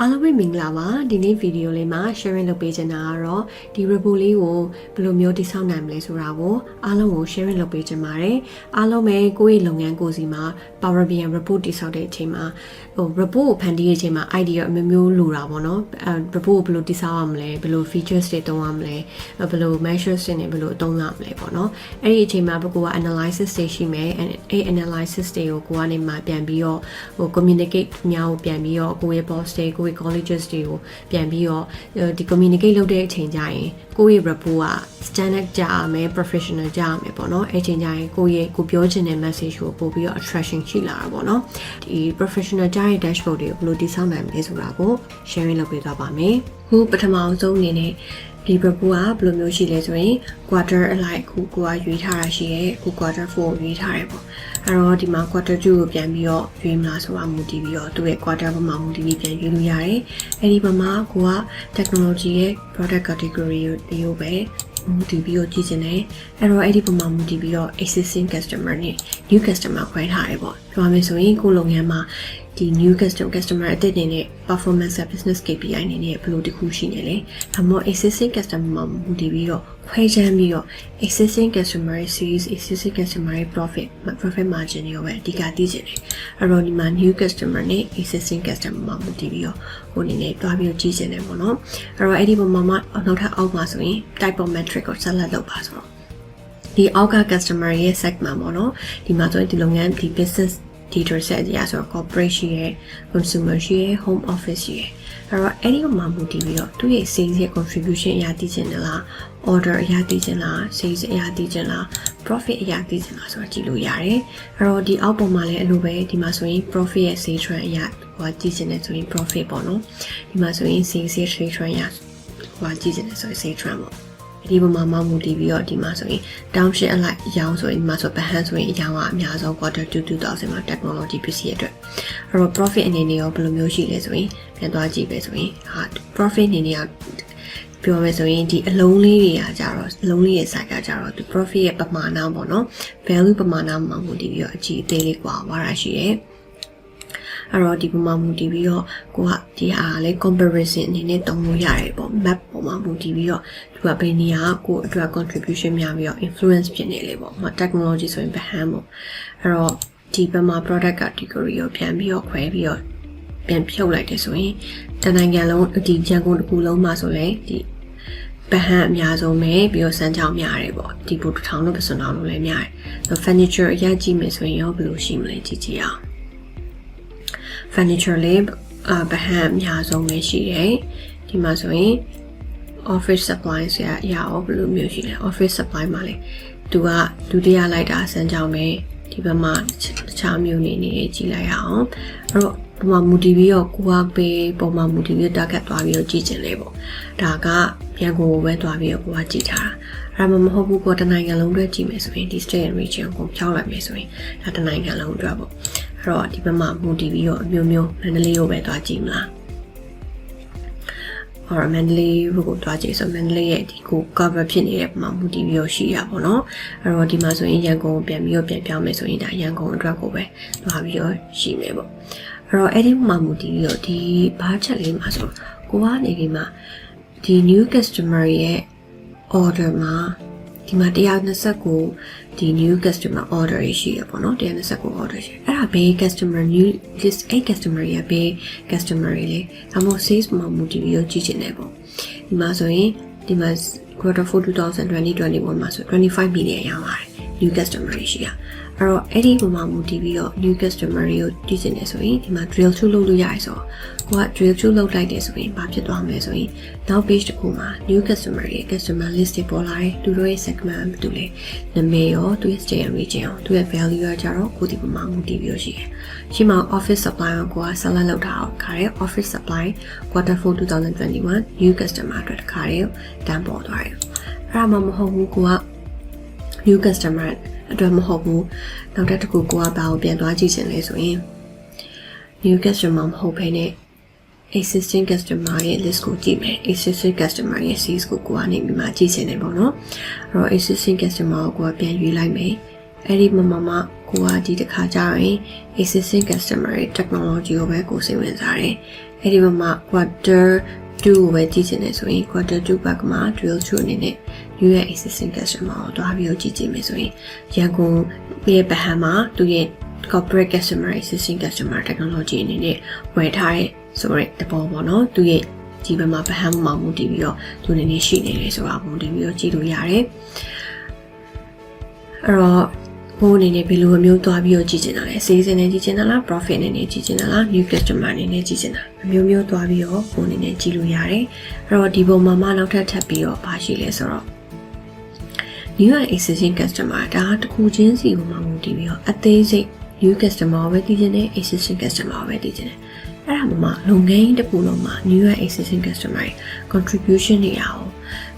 အားလုံးပဲမင်္ဂလာပါဒီနေ့ဗီဒီယိုလေးမှာ sharing လုပ်ပေးချင်တာကတော့ဒီ report လေးကိုဘယ်လိုမျိုးတည်ဆောက်နိုင်မလဲဆိုတာကိုအားလုံးကို sharing လုပ်ပေးချင်ပါတယ်အားလုံးပဲကိုယ့်ရဲ့လုပ်ငန်းကိုယ်စီမှာ Power BI report တည်ဆောက်တဲ့အချိန်မှာreport ကိုဖန်တီးတဲ့အချိန်မှာ idea အမျိုးမျိုးလိုတာပေါ့နော်report ကိုဘယ်လိုတည်ဆောက်ရမလဲဘယ်လို features တွေသုံးရမလဲဘယ်လို measures တွေနဲ့ဘယ်လိုအသုံးရမလဲပေါ့နော်အဲ့ဒီအချိန်မှာကိုက analysis တွေရှိမယ်အဲ့ analysis တွေကိုကိုကနေမှပြန်ပြီးတော့communicate များကိုပြန်ပြီးတော့ကိုယ့်ရဲ့ boss တွေကိုcolleges တွေကိုပြန်ပြီးတော့ဒီ communicate လုပ်တဲ့အချိန်ကျရင်ကိုယ့်ရဲ့ report က standard ကြရမယ် professional ကြရမယ်ပေါ့နော်အဲ့ချိန်ကျရင်ကိုပြောချင်တဲ့ message ကိုပို့ပြီးတော့ attraction ရှိလာတာပေါ့နော်ဒီ professional ကြတဲ့ dashboard တွေကိုဘယ်လိုတည်ဆောက်နိုင်မလဲဆိုတာကို sharing လုပ်ပေးသွားပါမယ်ခုပထမဆုံးအနေနဲ့ဒီ report ကဘယ်လိုမျိုးရှိလဲဆိုရင် quarter အလိုက်ခုကိုကရွေးထားတာရှိရဲခု quarter 4 ကိုရွေးထားတယ်ပေါ့အဲ့တော့ဒီမှာ quarter 2 ကိုပြန်ပြီးတော့ရွေးမလားဆိုတာမူတည်ပြီးတော့သူ့ရဲ့ quarter ပေါ်မှာမူတည်ပြီးပြန်ရွေးလို့ရတယ်အဲ့ဒီပေါ်မှာကိုက technology ရဲ့ product category တွေကိုပဲမူတည်ပြီးတော့ကြည့်ချင်တယ်အဲ့တော့အဲ့ဒီပုံမှာမူတည်ပြီးတော့ existing customer နဲ့ new customer ခွဲထားတယ်ပေါ့ပြောရမယ်ဆိုရင်ကိုလုပ်ငန်းမှာဒီ new customer အသစ်တွေနဲ့ performance business KPI အနေနဲ့ဘယ်လိုတစ်ခုရှိနေလဲဒါမှမဟုတ် existing customer မှာမူတည်ပြီးတော့ခွဲခြမ်းပြီးတော့ existing customer sales existing customer profit margin တွေပဲအဓိကသိချင်တယ်အဲ့တော့ဒီမှာ new customer နဲ့ existing customer မှာမူတည်ပြီးတော့ကိုအနေနဲ့တွားပြီးတော့ကြည့်ချင်တယ်ပေါ့နော်အဲ့တော့အဲ့ဒီပုံမှာနောက်ထပ်အောက်မှာဆိုရင် type of metric ကို select လုပ်ပါဆိုတော့ဒီအောက်က customer ရဲ့ segment ပေါ့နော်ဒီမှာဆိုရင်ဒီလုပ်ငန်းဒီ business detail set ရဆိုတော့ corporate ရှိရယ် consumer ရှိရယ် home office ရှိရယ်အဲ့တော့အဲ့ဒီမှာမူတည်ပြီးတော့သူ့ရဲ့ sales ရဲ့ contribution အရာသိချင်တယ်လား order အရာသိချင်လား sales အရာသိချင်လား profit အရာသိချင်လားဆိုတာကြည့်လို့ရတယ်အဲ့တော့ဒီအောက်ပုံမှာလည်းအလိုပဲဒီမှာဆိုရင် profit ရဲ့ sales trend အရာဟိုကြည့်ချင်တယ်ဆိုရင် profit ပေါ့နော်ဒီမှာဆိုရင် sales ရဲ့ trade trend အရာဟိုကြည့်ချင်တယ်ဆိုရင် sales trend ပေါ့ဒီပုံမှာမူတည်ပြီးတော့ဒီမှာဆိုရင် downship အလိုက်ရောင်းဆိုရင်ဒီမှာဆိုဗဟန်းဆိုရင်အရောင်းကအများဆုံး quarter 2 2000မှာ technology ပစ္စည်းအတွက်အဲ့တော့ profit အနေနဲ့ရောဘယ်လိုမျိုးရှိလဲဆိုရင်ပြန်သွားကြည့်ပဲဆိုရင်profit အနေနဲ့ပြောမယ်ဆိုရင်ဒီအလုံးလေးတွေကကြတော့အလုံးလေးရဲ့ size ကကြတော့ဒီ profit ရဲ့ပမာဏပေါ့နော် value ပမာဏမှာမူတည်ပြီးတော့အကြီးအသေးလေးကွာဝါတာရှိတယ်အဲ့တော့ဒီပုံမှာမူတည်ပြီးတော့ကိုကဒီဟာလေ comparison အနေနဲ့သုံးလို့ရတယ်ပေါ့ map ပုံမှာမူတည်ပြီးတော့သူကဘယ်နေရာကိုအတွက် contribution များပြီးတော့ influence ဖြစ်နေလေပေါ့ဟို technology ဆိုရင်ဗဟန်းပေါ့အဲ့တော့ဒီဘက်မှာ product category ကိုပြန်ပြီးတော့ခွဲပြီးတော့ပြန်ဖြုတ်လိုက်တယ်ဆိုရင်တနိုင်ငံလုံးဒီရန်ကုန်တစ်ခုလုံးမှာဆိုရင်ဒီဗဟန်းအများဆုံးပဲပြီးတော့စမ်းချောင်းများတယ်ပေါ့ဒီဘူတစ်ထောင်လို့ပစွန်ထောင်လို့လည်းများတယ် furniture အရင်ကြည့်မယ်ဆိုရင်ရောဘယ်လိုရှိမလဲကြည့်အောင်furniture လေးဗဟန်းအများဆုံးပဲရှိတယ်ဒီမှာဆိုရင် office supply ဆရာအရာရောဘယ်လိုမျိုးရှိလဲ office supply မှာလေသူကဒုတိယလိုက်တာစမ်းကြောင်းပဲဒီဘက်မှာတခြားမျိုးနေကြည့်လိုက်ရအောင်အဲ့တော့ပုံမှန်မူတည်ပြီးတော့ကိုကပေးပုံမှန်မူတည်ပြီး target သွားပြီးတော့ကြည့်ချင်လေပေါ့ဒါကပြန်ကိုပဲသွားပြီးတော့ကိုကကြည့်ထားတာအဲ့မှာမဟုတ်ဘူးကိုတနိုင်ငံလုံးအတွက်ကြည့်မယ်ဆိုရင်ဒီ state and region ကိုဖြောင်းလိုက်မယ်ဆိုရင်ဒါတနိုင်ငံလုံးအတွက်ပေါ့အဲ့တော့ဒီဘက်မှာမူတည်ပြီးတော့အမျိုးမျိုးမန္တလေးကိုပဲသွားကြည့်မလားor မန္တလေးကိုတွားကြည့်ဆိုမန္တလေးရဲ့ဒီကို cover ဖြစ်နေတဲ့ပုံမှာမူတည်ပြီးတော့ရှိရပါတော့အဲ့တော့ဒီမှာဆိုရင်ရန်ကုန်ပြန်ပြီးတော့ပြန်ပြောင်းမယ်ဆိုရင်ဒါရန်ကုန်အတွက်ကိုပဲတွားပြီးတော့ရှိမယ်ပေါ့အဲ့တော့အဲ့ဒီမှာမူတည်ပြီးတော့ဒီဘာချက်လေးမှာဆိုကိုကနေဒီမှာဒီ new customer ရဲ့ order မှာဒီမှာ129ဒီ new customer order ရှိရပေါ့နော်129 order ရှိအဲ့ဒါဘေး customer new list 8 customer ရဲ့ဘေး customer တွေလေဒါမှမဟုတ် sales မှာမူတည်ပြီးတော့ကြည့်ချင်တယ်ပေါ့ဒီမှာဆိုရင်ဒီမှာ quarter 4 2021မှာဆို25 million ရောင်းပါတယ် new customer ရှိရအဲ့တော့အဲ့ဒီပုံမှာမူတည်ပြီးတော့ new customer တွေကိုကြည့်ချင်တယ်ဆိုရင်ဒီမှာ drill through လုပ်လို့ရတယ်ဆိုတော့ကိုက drill through လုပ်လိုက်တယ်ဆိုရင်ဘာဖြစ်သွားမလဲဆိုရင်နောက် page တစ်ခုမှာ new customer ရဲ့ customer list တွေပေါ်လာတယ်သူတို့ရဲ့ segment ဘာတူလဲနာမည်ရောသူရဲ့ state and region ရောသူရဲ့ value ရောကြတော့ကိုဒီပုံမှာမူတည်ပြီးတော့ရှိတယ်ရှိမှာ office supply ကိုက select လုပ်ထားအောင်ခါရဲ office supply quarter 4 2021 new customer အတွက်ခါရဲတန်းပေါ်သွားတယ်အဲ့ဒါမှမဟုတ်ဘူးကိုက new customer အတွက်မဟုတ်ဘူးနောက်တစ်ခုကိုကဘာကိုပြန်သွားကြည့်ချင်လဲဆိုရင် new customer မဟုတ်ဘဲနဲ့ existing customer ရဲ့ list ကိုကြည့်မယ် existing customer ရဲ့ sales ကိုကနေပြီးမှကြည့်ချင်တယ်ပေါ့နော်အဲ့တော့ existing customer ကိုပြန်ရွေးလိုက်မယ်အဲ့ဒီမှာကိုကဒီတစ်ခါကျရင် existing customer ရဲ့ technology ကိုပဲကိုစိတ်ဝင်စားတယ် အဲ့ဒီမှာ quarter 2ပဲကြည့်ချင်တယ်ဆိုရင် quarter 2ဘက်ကမှာ drill through အနေနဲ့ new ရဲ့ existing customer ကိုတွားပြီးကြည့်ကြည့်မယ်ဆိုရင်ရန်ကုန်ရဲ့ဗဟန်းမှာသူရဲ့ corporate customer existing customer technology အနေနဲ့ဝယ်ထားတဲ့ဆိုတဲ့သဘောပေါ့နော်သူရဲ့ဒီဘက်မှာဗဟန်းမှာမူတည်ပြီးတော့သူအနေနဲ့ရှိနေတယ်ဆိုတာမူတည်ပြီးတော့ကြည့်လို့ရတယ်အဲ့တော့ဘိုးအနေနဲ့ဘယ်လိုမျိုးတွားပြီးတော့ကြည့်ချင်တာလဲ sales နဲ့ကြည့်ချင်တာလား profit နဲ့ကြည့်ချင်တာလား new customer အနေနဲ့ကြည့်ချင်တာအမျိုးမျိုးတွားပြီးတော့ဘိုးအနေနဲ့ကြည့်လို့ရတယ်အဲ့တော့ဒီပုံမှာမှနောက်ထပ်ပြီးတော့ဘာရှိလဲဆိုတော့ new and existing customer ဒါတခုချင်းစီကိုမှမူတည်ပြီးတော့အသေးစိတ် new customer ပဲတည်ခြင်းနဲ့ existing customer ပဲတည်ခြင်းနဲ့အဲ့ဒါမှလုပ်ငန်းတစ်ခုလုံးမှာ new and existing customer contribution တွေအောင်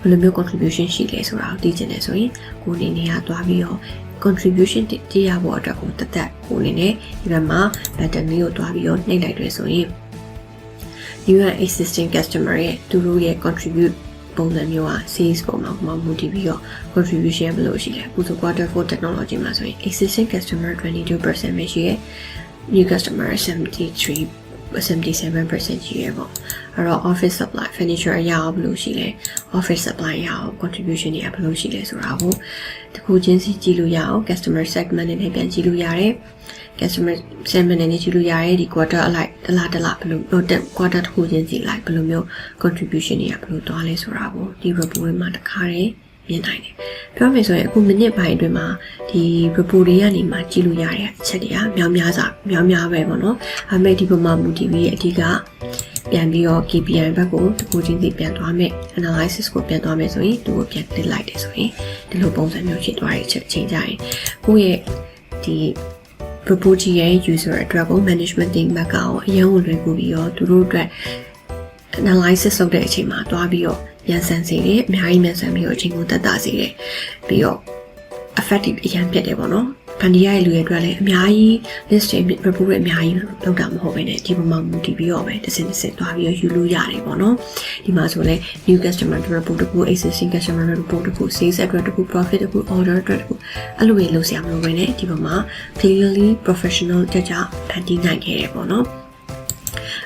ဘယ်လိုမျိုး contribution ရှိလဲဆိုတာကိုတည်ခြင်းနဲ့ဆိုရင်ကိုယ်အနေနဲ့ကတွားပြီးတော့ contribution တည်ရဖို့အတွက်ကိုတက်ကိုအနေနဲ့ဒီဘက်မှာ button လေးကိုတွားပြီးတော့နှိပ်လိုက်တယ်ဆိုရင် new and existing customer ရဲ့သူတို့ရဲ့ contribute ပုံစံမျိုးက sales ပုံမှာမူတည်ပြီးတော့ contribution ဘယ်လိုရှိလဲအခုဆို quarter 4 technology မှာဆိုရင် existing customer 22% ပဲရှိရယ် new customer 77% ရှိရယ်ပေါ့အဲ့တော့ office supply furniture အရာဘယ်လိုရှိလဲ office supply အရာ contribution တွေကဘယ်လိုရှိလဲဆိုတာကိုတခုချင်းစီကြည့်လို့ရအောင် customer segment နဲ့ပြန်ကြည့်လို့ရတယ်customer segment နဲ့ကြည့်လို့ရတယ်ဒီ quarter အလိုက်တလားဘယ်လို quarter တစ်ခုချင်းစီလိုက်ဘယ်လိုမျိုး contribution တွေကဘယ်လိုသွားလဲဆိုတာကိုဒီ report မှာတစ်ခါတည်းမြင်နိုင်တယ်ပြောမယ်ဆိုရင်အခုမိနစ်ပိုင်းအတွင်းမှာဒီ report တွေကနေမှကြည့်လို့ရတဲ့အချက်တွေကများပဲပေါ့နော်အဲ့မဲ့ဒီပုံမှာမူတည်ပြီးအဓိကပြန်ပြီးတော့ KPI ဘက်ကိုတခုချင်းစီပြန်သွားမယ် analysis ကိုပြန်သွားမယ်ဆိုရင်သူ့ကိုပြန်တင်လိုက်တယ်ဆိုရင်ဒီလိုပုံစံမျိုးဖြစ်သွားတဲ့အချိန်ကြရင်ကိုယ့်ရဲ့ဒီ report ရဲ့ user အတွက်ကို management team ဘက်ကအရင်ဝင်လွယ်ကူပြီးတော့သူတို့အတွက် analysis လုပ်တဲ့အချိန်မှာတွားပြီးတော့မြန်ဆန်စေတယ်အများကြီးမြန်ဆန်ပြီးတော့အချိန်ကိုသက်သာစေတယ်ပြီးတော့ effective အရင်ပြတ်တယ်ပေါ့နော်ဖန်တီးရတဲ့လူတွေအတွက်လည်းအများကြီး list တွေ report တွေအများကြီးလောက်တာမဟုတ်ဘဲနဲ့ဒီပုံမှာမူတည်ပြီးတော့ပဲတစ်စင်တွားပြီးတော့ယူလို့ရတယ်ပေါ့နော်ဒီမှာဆိုလဲ new customer report တခု existing customer report တခု sales အတွက်တခု profit တခု order အတွက်တခုအဲ့လိုတွေလုပ်စရာမလိုဘဲနဲ့ဒီပုံမှာ clearly professional ကြဖန်တီးနိုင်ခဲ့တယ်ပေါ့နော်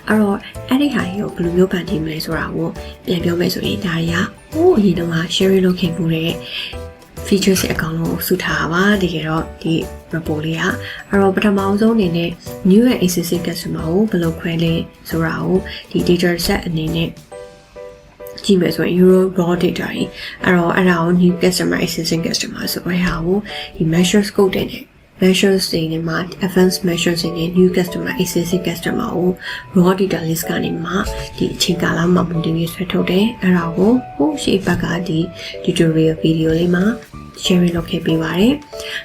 အဲ့တော့အဲ့ဒီဟာကြီးကိုဘယ်လိုမျိုးဖန်တီးမလဲဆိုတာကိုပြန်ပြောမယ်ဆိုရင်ဒါတွေကဟိုအရင်တုန်းက sharing လုပ်ခဲ့မှုတဲ့ features အကောင်လုံးစုထားပါတကယ်တော့ဒီ report လေးကအဲ့တော့ပထမဆုံးအနေနဲ့ new and existing customer ကိုဘယ်လိုခွဲလဲဆိုတာကိုဒီ data set အနေနဲ့ကြည့်မယ်ဆိုရင် euro raw data ကြီးအဲ့တော့အဲ့ဒါကို new customer existing customer ဆိုတဲ့ဟာကိုဒီ measure scope တဲ့measures တွေနဲ့မှာ advanced measures တွေနဲ့ new customer existing customer ကို raw data list ကနေမှဒီအချိန်ကာလမှာမူတည်ပြီးဆွဲထုတ်တယ်အဲ့ဒါကိုဟိုရှေ့ဘက်ကဒီ tutorial video လေးမှာ sharing လုပ်ခဲ့ပေးပါတယ်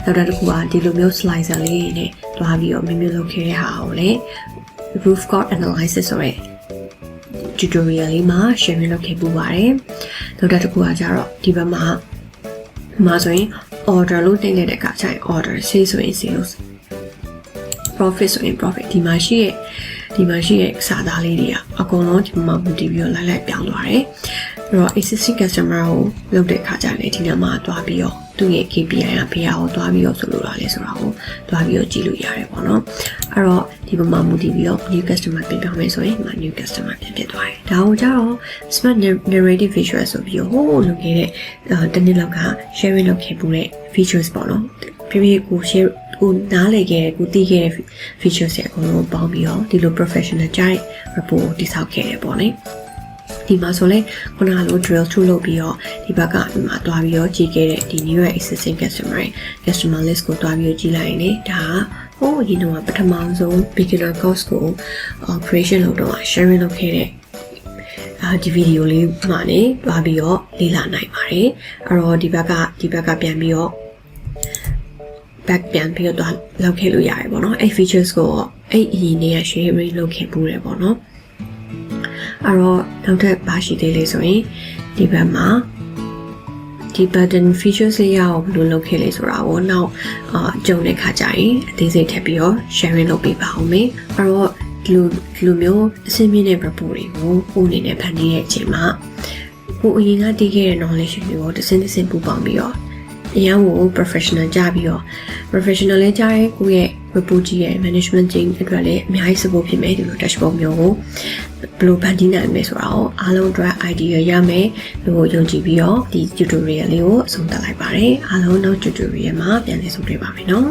နောက်တစ်ခုကဒီလိုမျိုး slicer လေးနဲ့တွားပြီးတော့မျိုးလုပ်ခဲ့တဲ့ဟာကိုလည်း roof code analysis ဆိုတဲ့ tutorial လေးမှာ sharing လုပ်ခဲ့ပူပါတယ်နောက်တစ်ခုကကြတော့ဒီဘက်မှာဆိုရင်order လို့နှိပ်လိုက်တဲ့အခါကျရင် order sales ဆိုရင် sales profit ဆိုရင် profit ဒီမှာရှိရဲ့စာသားလေးတွေကအကုန်လုံးဒီမှာမူတည်ပြီးတော့လိုက်ပြောင်းသွားတယ်အဲ့တော့ existing customer ကိုလုပ်တဲ့အခါကျရင်ဒီနာမှာတွားပြီးတော့သူ့ရဲ့ KPI ကဘယ်ဟာကိုတွားပြီးတော့ဆိုလိုတာလဲဆိုတာကိုတွားပြီးတော့ကြည့်လို့ရတယ်ပေါ့နော်အဲ့တော့ဒီပုံမှာမူတည်ပြီးတော့ new customer ပြန်ပြောင်းမယ်ဆိုရင်ဒီမှာ new customer ပြန်ဖြစ်သွားတယ်ဒါကိုကြတော့ smart narrative visual ဆိုပြီးတော့ဟိုလုပ်ခဲ့တဲ့တနည်းလောက်က sharing လုပ်ခဲ့ပူတဲ့ features ပေါ့နော်ဖြည်းကို share ကိုနားလည်ခဲ့ကိုသိခဲ့တဲ့ features တွေအကုန်လုံးပေါင်းပြီးတော့ဒီလို professional ကြိုက် report ကိုတိစောက်ခဲ့တယ်ပေါ့လေဒီမှာဆိုလဲခုနကလို drill through လုပ်ပြီးတော့ဒီဘက်ကဒီမှာတွားပြီးတော့ကြည့်ခဲ့တဲ့ဒီ new and existing customer list ကိုတွားပြီးတော့ကြည့်လိုက်ရင်လေဒါကဟိုဒီတော့ပထမဆုံး beginner course ကို creation လုပ်တော့ sharing လုပ်ခဲ့တဲ့ဒီဗီဒီယိုလေးမှာနေတွားပြီးတော့လေ့လာနိုင်ပါတယ်အဲ့တော့ဒီဘက်ကပြန်ပြီးတော့ back ပြန်ပြီးတော့လောက်ခဲ့လို့ရတယ်ပေါ့နော်အဲ့ features ကိုအဲ့အရင်နေ့က sharing လုပ်ခဲ့ပူတယ်ပေါ့နော်အဲ့တော့နောက်ထပ်ပါရှိသေးလေဆိုရင်ဒီဘက်မှာဒီ button features လေးရအောင်ဘယ်လိုလုပ်ခဲ့လဲဆိုတာကိုနောက်ကြုံတဲ့ခါကျရင်အသေးစိတ်ထပ်ပြီးတော့ sharing လုပ်ပေးပါဦးမယ်အဲ့တော့ဒီလိုမျိုးအဆင့်မြင့်တဲ့ report တွေကိုပို့နေတဲ့ဖန်တီးတဲ့အချိန်မှာကိုအရင်ကတည်ခဲ့တဲ့ knowledge တွေကိုတစ်စင်းပူပေါင်းပြီးတော့ အရန်ကို professional ကြပြီးတော့ professional လဲကြားရဲကိုယ့်ရဲ့ report ကြီးရဲ့ management team အတွက်လည်းအများကြီး support ဖြစ်မယ်ဒီလို dashboard မျိုးကိုဘယ်လိုဖန်တီးနိုင်မလဲဆိုတာကိုအားလုံးအတွက် idea ရမယ်လို့ယုံကြည်ပြီးတော့ဒီ tutorial လေးကိုအဆုံးသတ်လိုက်ပါတယ်အားလုံးနောက် tutorial မှာပြန်လည်ဆုံတွေ့ပါမယ်နော်